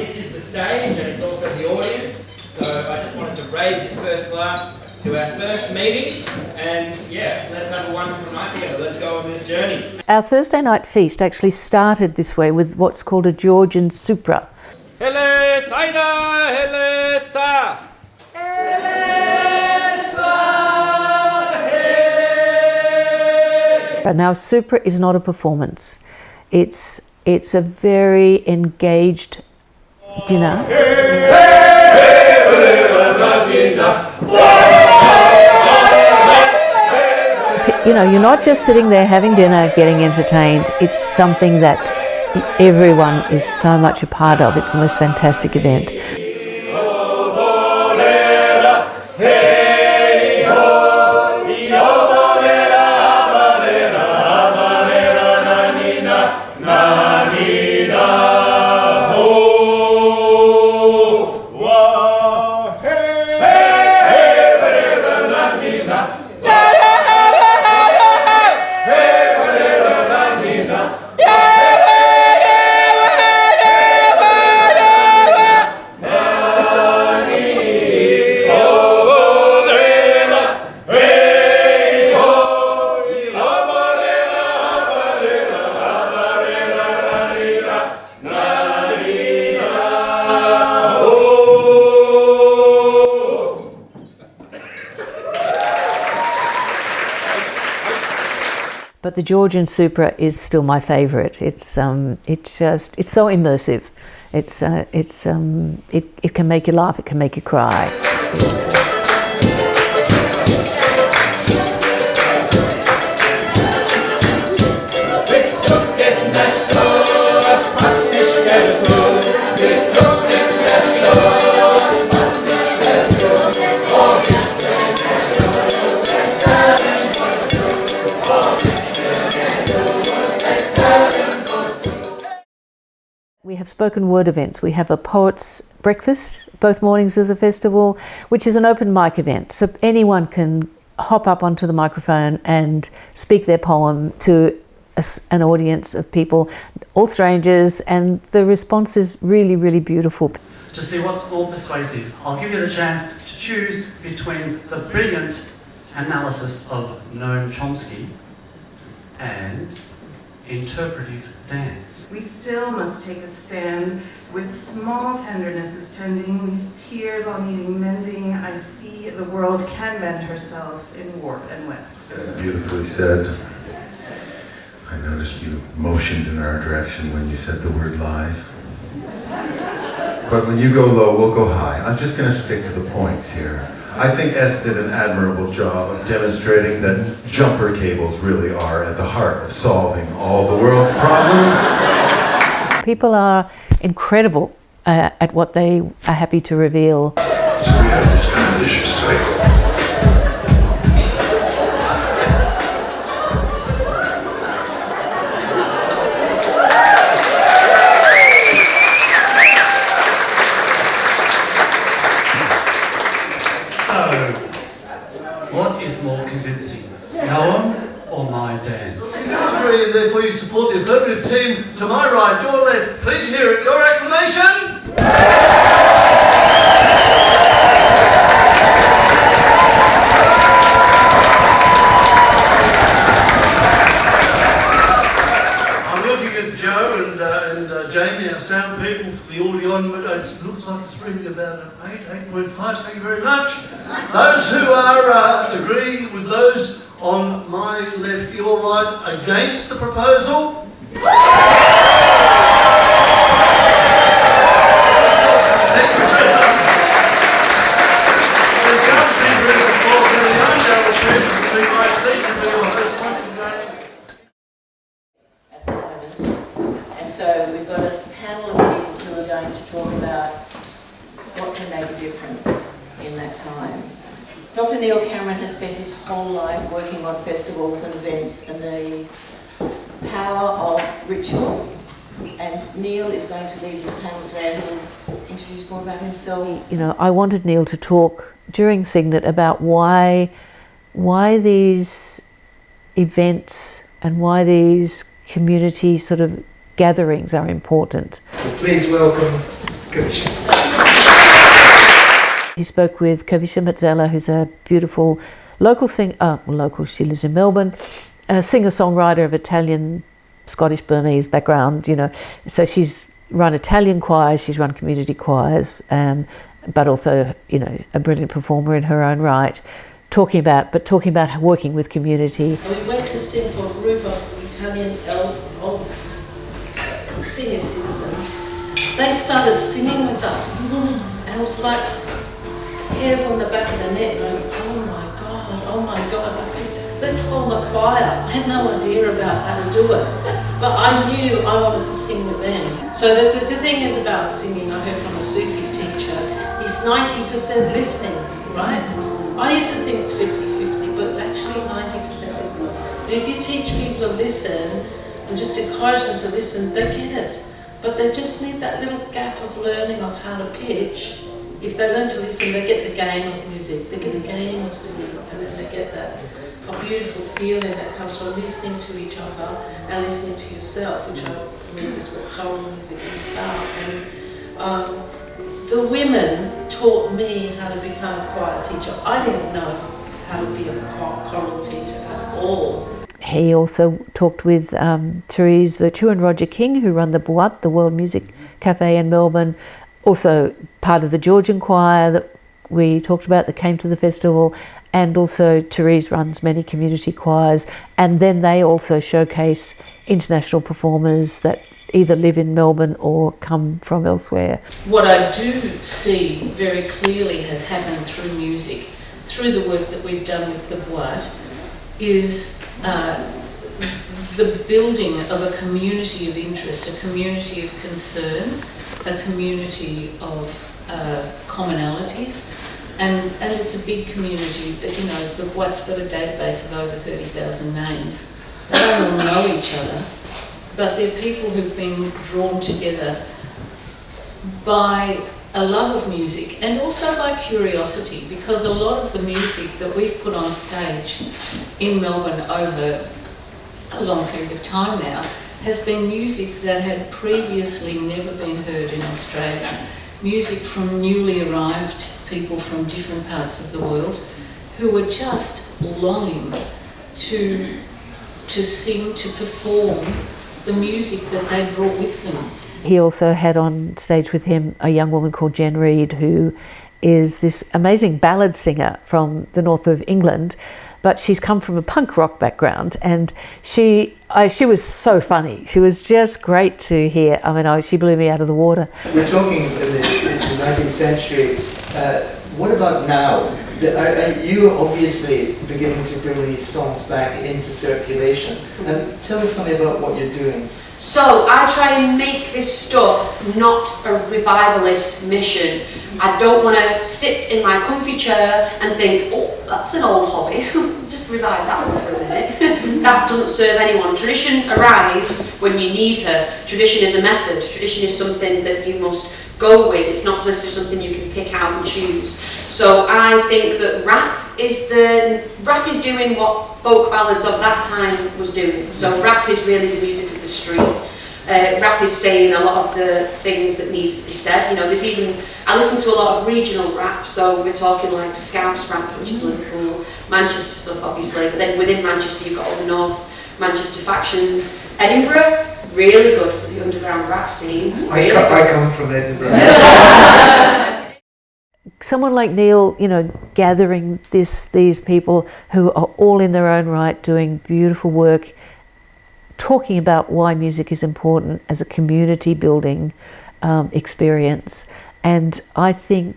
this is the stage and it's also the audience, so I just wanted to raise this first glass to our first meeting, and yeah, let's have a wonderful night together. Let's go on this journey. Our Thursday night feast actually started this way with what's called a Georgian supra. Hele sayda, hele sa. Now, supra is not a performance. It's a very engaged dinner. You know, you're not just sitting there having dinner, getting entertained. It's something that everyone is so much a part of. It's the most fantastic event. But the Georgian supra is still my favourite. It's so immersive. It can make you laugh. It can make you cry. We have spoken word events. We have a poets breakfast both mornings of the festival, which is an open mic event. So anyone can hop up onto the microphone and speak their poem to an audience of people, all strangers, and the response is really, really beautiful. To see what's more persuasive, I'll give you the chance to choose between the brilliant analysis of Noam Chomsky and interpretive dance. We still must take a stand with small tendernesses tending, these tears all needing mending. I see the world can mend herself in warp and weft. Beautifully said. I noticed you motioned in our direction when you said the word lies. But when you go low, we'll go high. I'm just going to stick to the points here. I think S did an admirable job of demonstrating that jumper cables really are at the heart of solving all the world's problems. People are incredible at what they are happy to reveal. So we have this kind of vicious cycle. What is more convincing, Noam or my dance? And therefore you support the affirmative team to my right, your left. Please hear it. Your acclamation. I'm looking at Joe and Jamie, our sound people, for the audio, but it looks like it's reading about an 8.5. Thank you very much. Those who are agreeing with those on my left, your right, against the proposal. And so we've got a panel of people who are going to talk about what can make a difference in that time. Dr. Neil Cameron has spent his whole life working on festivals and events and the power of ritual. And Neil is going to lead this panel today. He'll introduce more about himself. You know, I wanted Neil to talk during Cygnet about why these events and why these community sort of gatherings are important. So please welcome Kavisha. He spoke with Kavisha Mazzella, who's a beautiful local she lives in Melbourne, a singer-songwriter of Italian, Scottish, Burmese background, you know. So she's run Italian choirs, she's run community choirs, but also, you know, a brilliant performer in her own right, talking about working with community. We went to sing for a group of Italian old senior citizens. They started singing with us, and it was like hairs on the back of the neck going, oh my God. I said, let's form a choir. I had no idea about how to do it, but I knew I wanted to sing with them. So the thing is about singing, I heard from a Sufi teacher, is 90% listening, right? I used to think it's 50-50, but it's actually 90% listening. But if you teach people to listen and just encourage them to listen, they get it. But they just need that little gap of learning of how to pitch. If they learn to listen, they get the game of music, they get the game of singing, and then they get that beautiful feeling that comes from listening to each other and listening to yourself, which I believe is what choral music is about. And the women taught me how to become a choir teacher. I didn't know how to be a choral teacher at all. He also talked with Therese Virtue and Roger King, who run the Boîte, the World Music Cafe in Melbourne, also part of the Georgian choir that we talked about that came to the festival, and also Therese runs many community choirs, and then they also showcase international performers that either live in Melbourne or come from elsewhere. What I do see very clearly has happened through music, through the work that we've done with the Boîte, is the building of a community of interest, a community of concern, a community of commonalities, and it's a big community. You know, the Boîte's got a database of over 30,000 names. They don't all know each other, but they're people who've been drawn together by a love of music and also by curiosity, because a lot of the music that we've put on stage in Melbourne over a long period of time now has been music that had previously never been heard in Australia. Music from newly arrived people from different parts of the world who were just longing to sing, to perform the music that they brought with them. He also had on stage with him a young woman called Jen Reid, who is this amazing ballad singer from the north of England, but she's come from a punk rock background, and she was so funny. She was just great to hear. I mean, she blew me out of the water. We're talking in the 19th century. What about now? Are you obviously beginning to bring these songs back into circulation? And tell us something about what you're doing. So I try and make this stuff not a revivalist mission. I don't want to sit in my comfy chair and think, oh, that's an old hobby, just revive that one for a minute. That doesn't serve anyone. Tradition arrives when you need her. Tradition is a method. Tradition is something that you must go with. It's not necessarily something you can pick out and choose. So I think that rap is doing what folk ballads of that time was doing. So rap is really the music of the street. Rap is saying a lot of the things that needs to be said. You know, I listen to a lot of regional rap, so we're talking like Scouse rap, which is Liverpool, Manchester stuff obviously, but then within Manchester you've got all the North Manchester factions. Edinburgh, really good for the underground rap scene. Really I come from Edinburgh. Someone like Neil, you know, gathering these people who are all in their own right doing beautiful work, talking about why music is important as a community building experience. And I think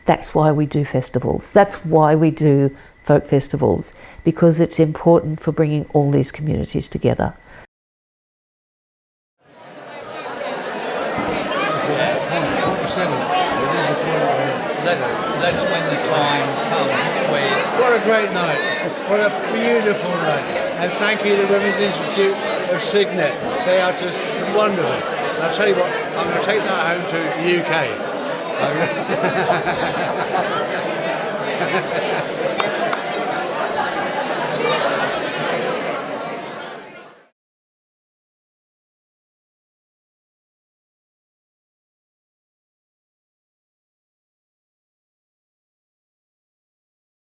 that's why we do festivals. That's why we do folk festivals, because it's important for bringing all these communities together. That's when the time comes where... What a great night. What a beautiful night. And thank you to the Women's Institute of Cygnet. They are just wonderful. And I'll tell you what, I'm going to take that home to the UK.